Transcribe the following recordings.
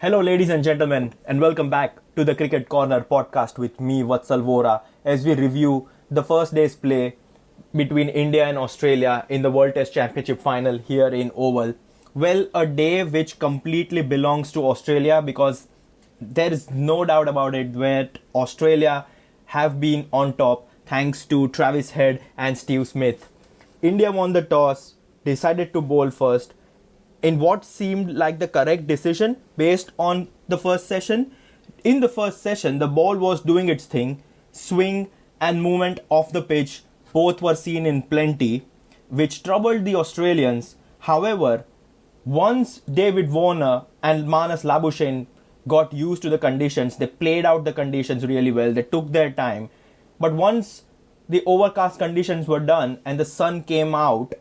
Hello, ladies and gentlemen, and welcome back to the Cricket Corner podcast with me, Vatsal Vora, as we review the first day's play between India and Australia in the World Test Championship final here in Oval. Well, a day which completely belongs to Australia because there is no doubt about it that Australia have been on top thanks to Travis Head and Steve Smith. India won the toss, decided to bowl first, in what seemed like the correct decision based on the first session. In the first session, the ball was doing its thing, swing and movement off the pitch both were seen in plenty, which troubled the Australians. However, once David Warner and Manas Labuschagne got used to the conditions, they played out the conditions really well, they took their time. But once the overcast conditions were done and the sun came out,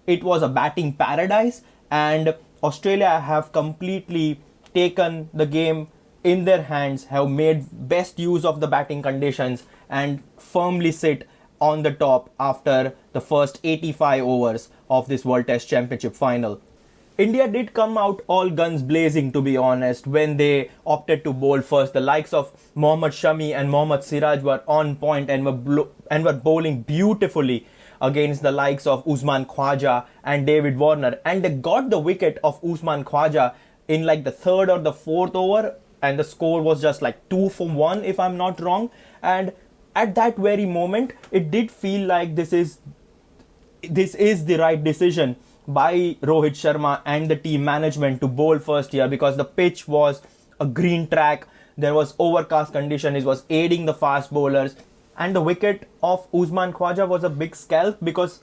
it was a batting paradise, and Australia have completely taken the game in their hands, have made best use of the batting conditions and firmly sit on the top after the first 85 overs of this World Test Championship final. India did come out all guns blazing, to be honest, when they opted to bowl first. The likes of Mohammad Shami and Mohammad Siraj were on point and were bowling beautifully against the likes of Usman Khawaja and David Warner, and they got the wicket of Usman Khawaja in like the third or the fourth over, and the score was just like 2 for 1 if I'm not wrong. And at that very moment it did feel like this is the right decision by Rohit Sharma and the team management to bowl first here, because the pitch was a green track, there was overcast condition, it was aiding the fast bowlers. And the wicket of Usman Khawaja was a big scalp because,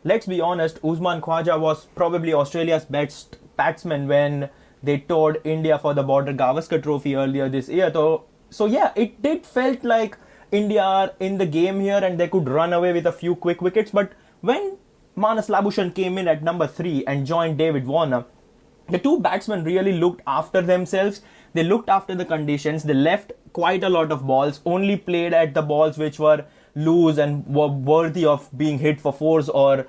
let's be honest, Usman Khawaja was probably Australia's best batsman when they toured India for the Border Gavaskar Trophy earlier this year. So yeah, it did felt like India are in the game here and they could run away with a few quick wickets. But when Manas Labuschagne came in at number 3 and joined David Warner, the two batsmen really looked after themselves. They looked after the conditions. They left quite a lot of balls, only played at the balls which were loose and were worthy of being hit for fours or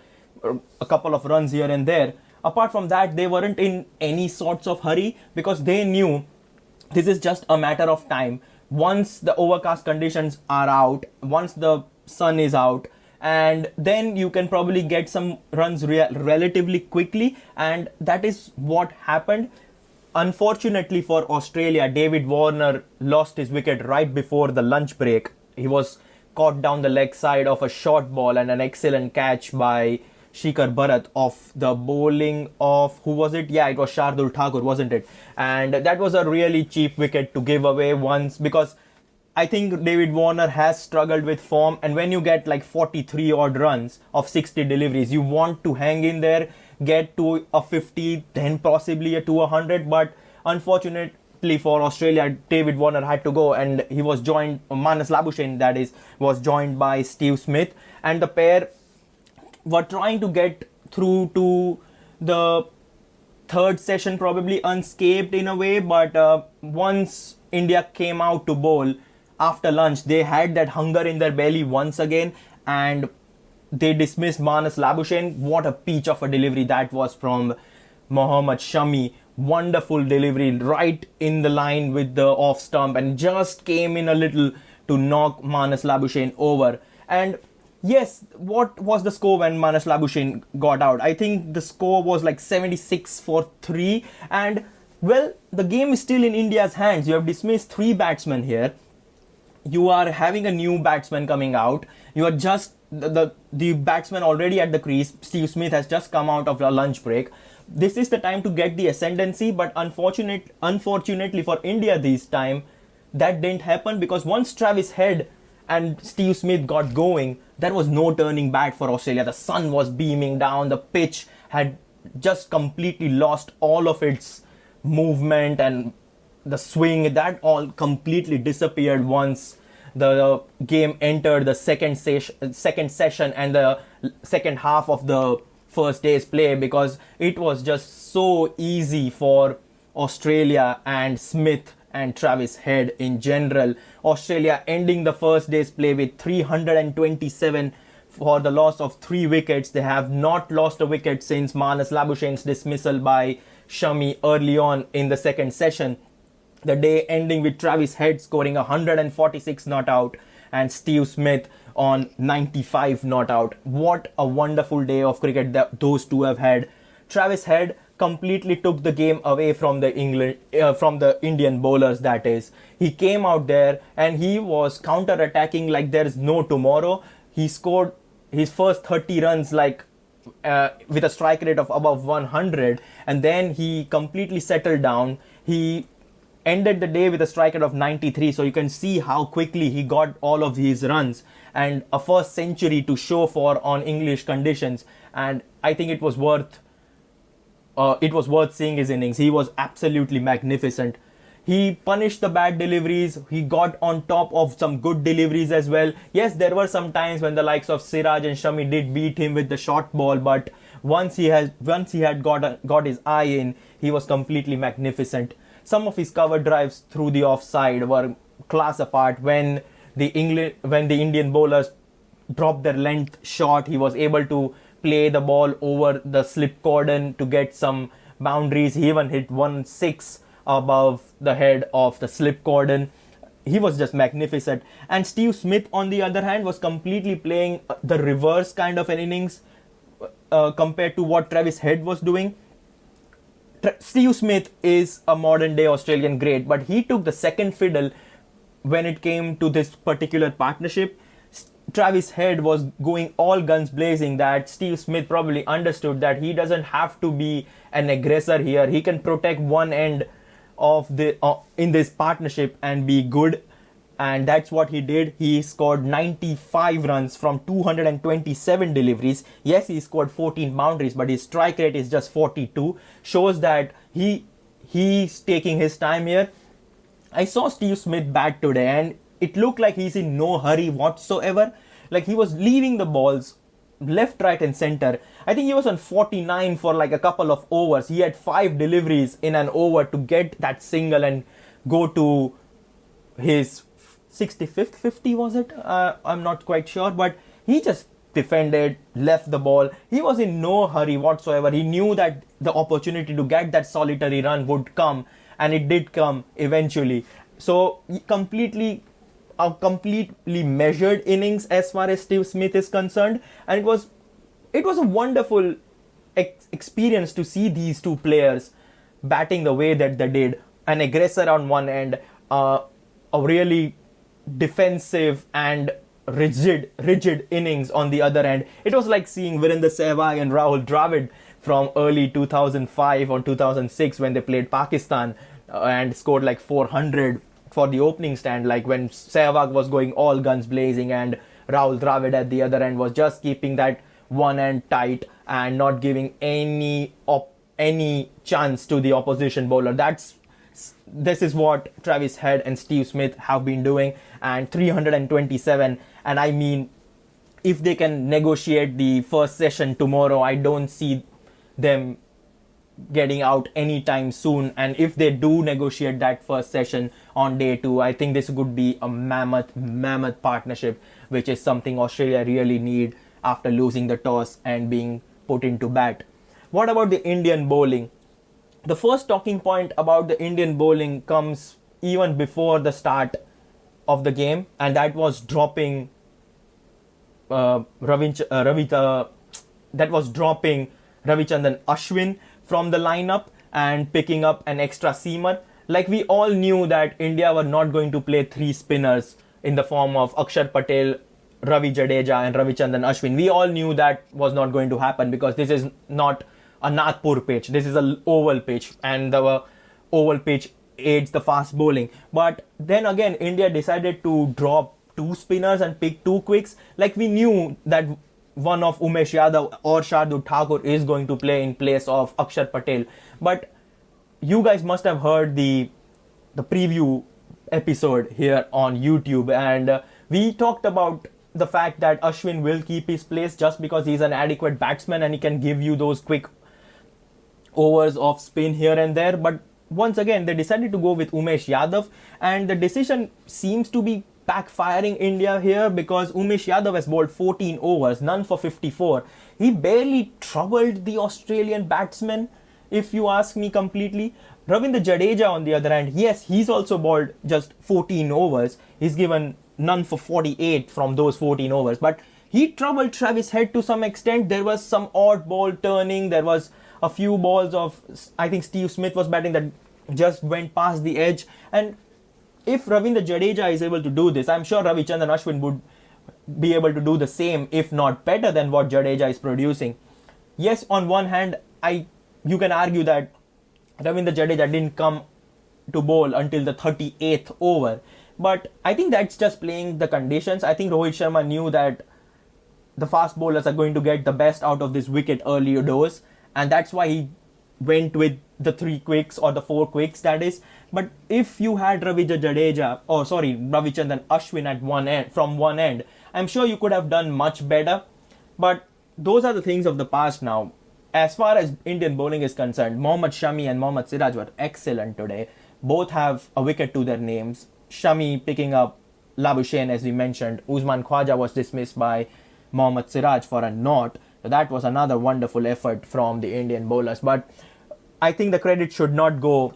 a couple of runs here and there. Apart from that, they weren't in any sorts of hurry because they knew this is just a matter of time. Once the overcast conditions are out, once the sun is out, and then you can probably get some runs relatively quickly, and that is what happened. Unfortunately for Australia, David Warner lost his wicket right before the lunch break. He was caught down the leg side of a short ball and an excellent catch by Shikhar Bharat of the bowling of, who was it? Yeah, it was Shardul Thakur, wasn't it? And that was a really cheap wicket to give away once, because I think David Warner has struggled with form, and when you get like 43 odd runs of 60 deliveries, you want to hang in there, get to a 50, then possibly to 100. But unfortunately for Australia, David Warner had to go, and he was joined, Manas Labuschagne that is, was joined by Steve Smith, and the pair were trying to get through to the third session probably unscathed in a way. But once India came out to bowl after lunch, they had that hunger in their belly once again, and they dismissed Manas Labuschagne. What a peach of a delivery that was from Mohammad Shami. Wonderful delivery right in the line with the off stump, and just came in a little to knock Manas Labuschagne over. And yes, what was the score when Manas Labuschagne got out? I think the score was like 76 for 3. And well, the game is still in India's hands. You have dismissed 3 batsmen here. You are having a new batsman coming out. You are just the batsman already at the crease. Steve Smith has just come out of a lunch break. This is the time to get the ascendancy, but unfortunately for India this time, that didn't happen, because once Travis Head and Steve Smith got going, there was no turning back for Australia. The sun was beaming down. The pitch had just completely lost all of its movement, and the swing, that all completely disappeared once the game entered the second session and the second half of the first day's play, because it was just so easy for Australia and Smith and Travis Head in general. Australia ending the first day's play with 327 for the loss of 3 wickets. They have not lost a wicket since Manas Labuschagne's dismissal by Shami early on in the second session. The day ending with Travis Head scoring 146 not out and Steve Smith on 95 not out. What a wonderful day of cricket that those two have had. Travis Head completely took the game away from the Indian bowlers, that is. He came out there and he was counter-attacking like there is no tomorrow. He scored his first 30 runs with a strike rate of above 100, and then he completely settled down. He ended the day with a strike rate of 93, so you can see how quickly he got all of his runs and a first century to show for on English conditions. And I think it was worth seeing his innings. He was absolutely magnificent. He punished the bad deliveries. He got on top of some good deliveries as well. Yes, there were some times when the likes of Siraj and Shami did beat him with the short ball, but once he had got his eye in, he was completely magnificent. Some of his cover drives through the offside were class apart. When the Indian bowlers dropped their length short, he was able to play the ball over the slip cordon to get some boundaries. He even hit 1-6 above the head of the slip cordon. He was just magnificent. And Steve Smith, on the other hand, was completely playing the reverse kind of an innings compared to what Travis Head was doing. Steve Smith is a modern day Australian great, but he took the second fiddle when it came to this particular partnership. Travis Head was going all guns blazing, that Steve Smith probably understood that he doesn't have to be an aggressor here. He can protect one end of in this partnership and be good, and that's what he did. He scored 95 runs from 227 deliveries. Yes, he scored 14 boundaries, but his strike rate is just 42. Shows that he's taking his time here. I saw Steve Smith bat today and it looked like he's in no hurry whatsoever. Like he was leaving the balls left, right and center. I think he was on 49 for like a couple of overs. He had 5 deliveries in an over to get that single and go to his 65th 50, was it? I'm not quite sure, but he just defended, left the ball. He was in no hurry whatsoever. He knew that the opportunity to get that solitary run would come, and it did come eventually. So completely measured innings as far as Steve Smith is concerned, and it was a wonderful experience to see these two players batting the way that they did. An aggressor on one end, a really defensive and rigid innings on the other end. It was like seeing Virender Sehwag and Rahul Dravid from early 2005 or 2006 when they played Pakistan and scored like 400 for the opening stand, like when Sehwag was going all guns blazing and Rahul Dravid at the other end was just keeping that one end tight and not giving any chance to the opposition bowler. This is what Travis Head and Steve Smith have been doing, and 327. And I mean, if they can negotiate the first session tomorrow, I don't see them getting out anytime soon. And if they do negotiate that first session on day 2, I think this could be a mammoth partnership, which is something Australia really need after losing the toss and being put into bat. What about the Indian bowling? The first talking point about the Indian bowling comes even before the start of the game, and that was dropping Ravichandran Ashwin from the lineup and picking up an extra seamer. Like, we all knew that India were not going to play 3 spinners in the form of Akshar Patel, Ravi Jadeja and Ravichandran Ashwin. We all knew that was not going to happen because this is not a Nagpur pitch. This is an oval pitch, and the oval pitch aids the fast bowling. But then again, India decided to drop 2 spinners and pick 2 quicks. Like, we knew that one of Umesh Yadav or Shardul Thakur is going to play in place of Akshar Patel. But you guys must have heard the preview episode here on YouTube, and we talked about the fact that Ashwin will keep his place just because he's an adequate batsman and he can give you those quick overs of spin here and there. But once again, they decided to go with Umesh Yadav, and the decision seems to be backfiring India here because Umesh Yadav has bowled 14 overs, none for 54. He barely troubled the Australian batsmen. if you ask me completely. Ravindra Jadeja, on the other hand, yes, he's also bowled just 14 overs. He's given none for 48 from those 14 overs. But he troubled Travis Head to some extent. There was some odd ball turning. There was a few balls of, I think Steve Smith was batting, that just went past the edge. And if Ravindra Jadeja is able to do this, I'm sure Ravichandran Ashwin would be able to do the same, if not better than what Jadeja is producing. Yes, on one hand, you can argue that Ravindra Jadeja didn't come to bowl until the 38th over. But I think that's just playing the conditions. I think Rohit Sharma knew that the fast bowlers are going to get the best out of this wicket early doors. And that's why he went with the 3 quicks, or the 4 quicks, that is. But if you had Ravichandran Ashwin at one end, from one end, I'm sure you could have done much better. But those are the things of the past now. As far as Indian bowling is concerned, Mohammad Shami and Mohammad Siraj were excellent today. Both have a wicket to their names. Shami picking up Labuschagne, as we mentioned. Usman Khwaja was dismissed by Mohammad Siraj for a not. So that was another wonderful effort from the Indian bowlers. But I think the credit should not go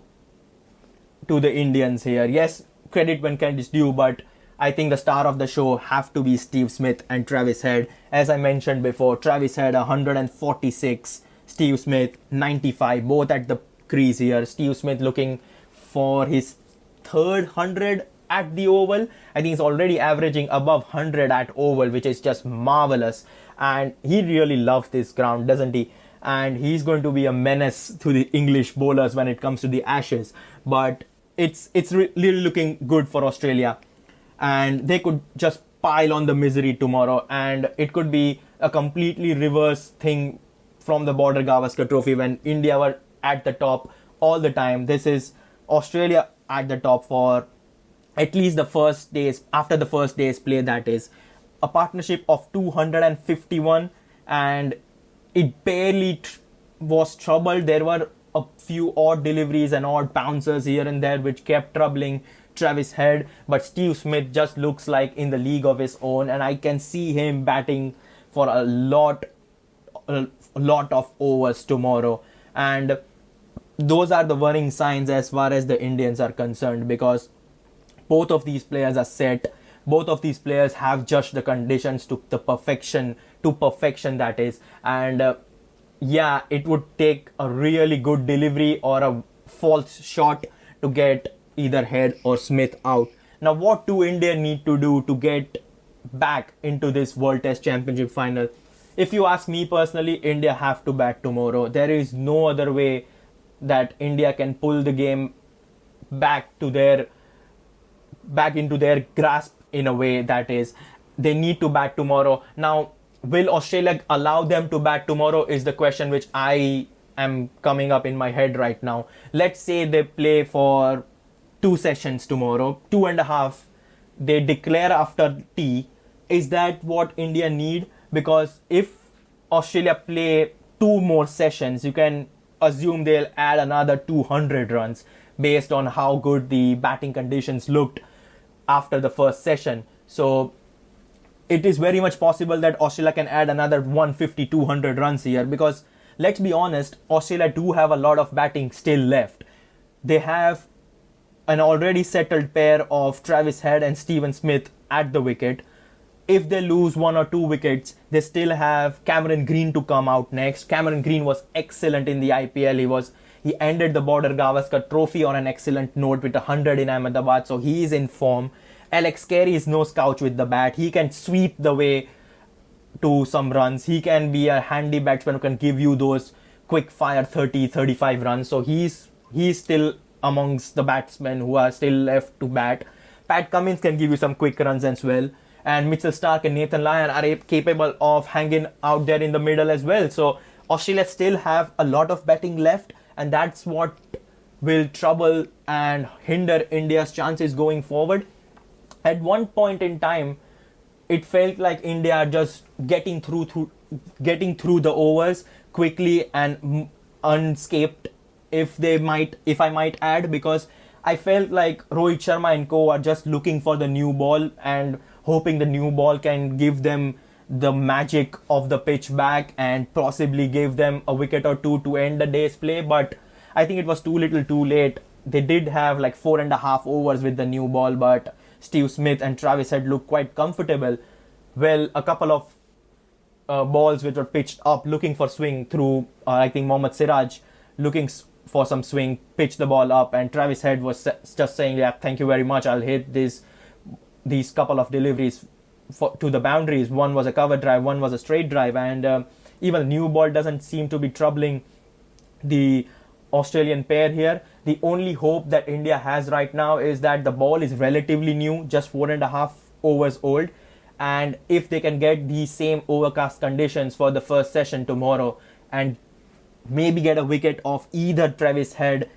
to the Indians here. Yes, credit when credit is due, but I think the star of the show have to be Steve Smith and Travis Head. As I mentioned before, Travis Head 146, Steve Smith 95, both at the crease here. Steve Smith looking for his third 100 at the Oval. I think he's already averaging above 100 at Oval, which is just marvelous. And he really loves this ground, doesn't he? And he's going to be a menace to the English bowlers when it comes to the Ashes. But it's really looking good for Australia. And they could just pile on the misery tomorrow. And it could be a completely reverse thing from the Border Gavaskar Trophy, when India were at the top all the time. This is Australia at the top for at least the first days, after the first day's play, that is. A partnership of 251, and it barely was troubled. There were a few odd deliveries and odd bouncers here and there which kept troubling Travis Head, but Steve Smith just looks like in the league of his own, and I can see him batting for a lot of overs tomorrow. And those are the worrying signs as far as the Indians are concerned, because both of these players are set. Both of these players have just the conditions to perfection, that is. And yeah, it would take a really good delivery or a false shot to get either Head or Smith out. Now, what do India need to do to get back into this World Test Championship final? If you ask me personally, India have to bat tomorrow. There is no other way that India can pull the game back into their grasp, in a way, that is. They need to bat tomorrow. Now, will Australia allow them to bat tomorrow is the question which I am coming up in my head right now. Let's say they play for 2 sessions tomorrow, 2.5. They declare after tea. Is that what India need? Because if Australia play 2 more sessions, you can assume they'll add another 200 runs based on how good the batting conditions looked after the first session. So it is very much possible that Australia can add another 150-200 runs here, because let's be honest, Australia do have a lot of batting still left. They have an already settled pair of Travis Head and Stephen Smith at the wicket. If they lose 1 or 2 wickets, they still have Cameron Green to come out next. Cameron Green was excellent in the IPL. He ended the Border Gavaskar Trophy on an excellent note with 100 in Ahmedabad, so he is in form. Alex Carey is no slouch with the bat. He can sweep the way to some runs. He can be a handy batsman who can give you those quick fire 30-35 runs. So he's still amongst the batsmen who are still left to bat. Pat Cummins can give you some quick runs as well. And Mitchell Starc and Nathan Lyon are capable of hanging out there in the middle as well. So Australia still have a lot of batting left, and that's what will trouble and hinder India's chances going forward. At one point in time, it felt like India just getting through the overs quickly and unscathed, if I might add, because I felt like Rohit Sharma and co are just looking for the new ball and hoping the new ball can give them the magic of the pitch back and possibly give them a wicket or two to end the day's play. But I think it was too little too late. They did have like 4.5 overs with the new ball, but Steve Smith and Travis Head looked quite comfortable. Well, a couple of balls which were pitched up looking for swing through, I think Mohammad Siraj looking for some swing, pitched the ball up, and Travis Head was just saying, yeah, thank you very much, I'll hit these couple of deliveries to the boundaries. One was a cover drive, one was a straight drive, and even the new ball doesn't seem to be troubling the Australian pair here. The only hope that India has right now is that the ball is relatively new, just 4.5 overs old, and if they can get the same overcast conditions for the first session tomorrow and maybe get a wicket of either Travis Head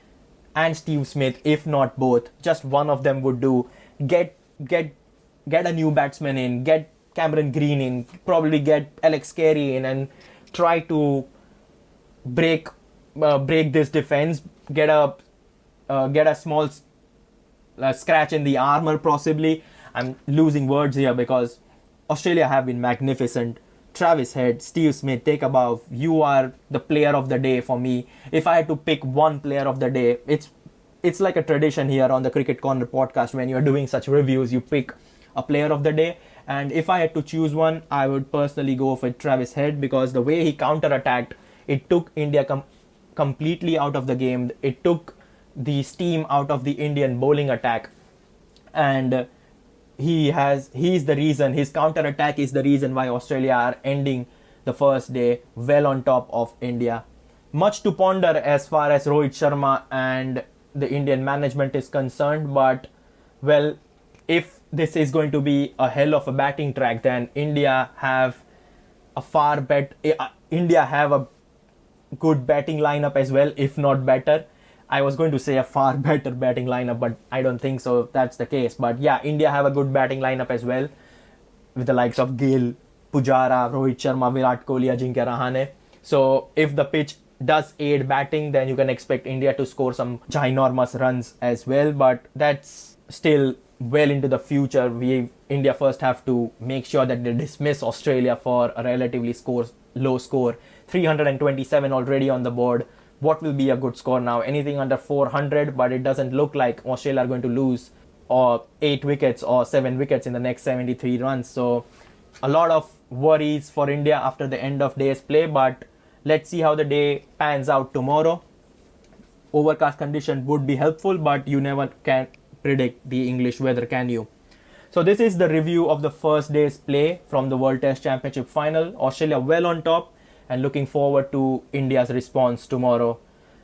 and Steve Smith, if not both, just one of them would do. Get a new batsman in, get Cameron Green in, probably get Alex Carey in, and try to break this defense. Get a small scratch in the armor possibly. I'm losing words here because Australia have been magnificent. Travis Head, Steve Smith, take a bow. You are the player of the day for me. If I had to pick one player of the day, it's like a tradition here on the Cricket Corner podcast. When you're doing such reviews, you pick a player of the day. And if I had to choose one, I would personally go for Travis Head, because the way he counter-attacked, it took India completely out of the game. It took the steam out of the Indian bowling attack. And he's the reason, his counter-attack is the reason why Australia are ending the first day well on top of India. Much to ponder as far as Rohit Sharma and the Indian management is concerned, but well, if this is going to be a hell of a batting track, then India have a good batting lineup as well, if not better. I was going to say a far better batting lineup, but I don't think so that's the case. But yeah, India have a good batting lineup as well, with the likes of Gill, Pujara, Rohit Sharma, Virat Kohli, Ajinkya Rahane. So if the pitch does aid batting, then you can expect India to score some ginormous runs as well. But that's still well into the future. India first have to make sure that they dismiss Australia for a relatively low score. 327 already on the board. What will be a good score now? Anything under 400, but it doesn't look like Australia are going to lose 8 wickets or 7 wickets in the next 73 runs. So a lot of worries for India after the end of day's play, but let's see how the day pans out tomorrow. Overcast condition would be helpful, but you never can predict the English weather, can you? So this is the review of the first day's play from the World Test Championship Final. Australia well on top, and looking forward to India's response tomorrow.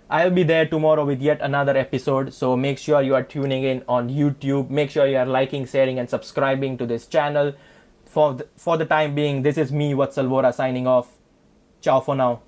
I'll be there tomorrow with yet another episode, so make sure you are tuning in on YouTube. Make sure you are liking, sharing and subscribing to this channel. For the time being, this is me, Vatsal Vora, signing off. Ciao for now.